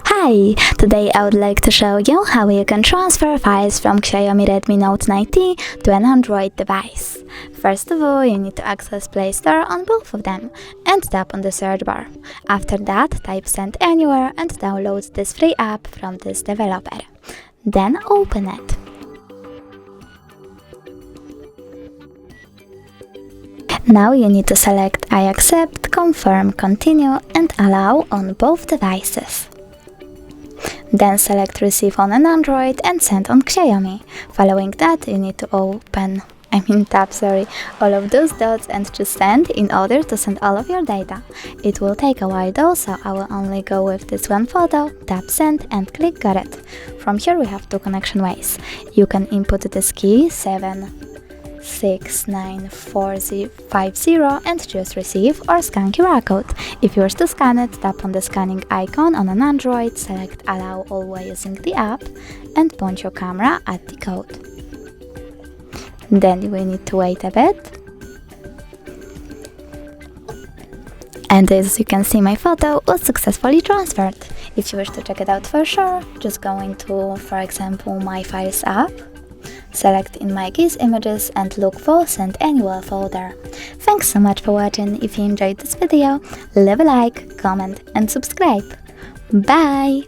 Hi! Today I would like to show you how you can transfer files from Xiaomi Redmi Note 9T to an Android device. First of all, you need to access Play Store on both of them and tap on the search bar. After that, type Send Anywhere and download this free app from this developer. Then open it. Now you need to select I accept, confirm, continue and allow on both devices. Then select Receive on an Android and Send on Xiaomi. Following that, you need to tap all of those dots and choose Send in order to send all of your data. It will take a while though, so I will only go with this one photo, tap Send and click Got it. From here we have two connection ways. You can input this key 7694050 and choose Receive or scan QR code. If you wish to scan it, tap on the scanning icon on an Android, select Allow all while using the app and point your camera at the code. Then we need to wait a bit. And as you can see, my photo was successfully transferred. If you wish to check it out for sure, just go into, for example, My Files app, select in My Keys Images and look for Send Anywhere folder. Thanks so much for watching. If you enjoyed this video, leave a like, comment and subscribe. Bye!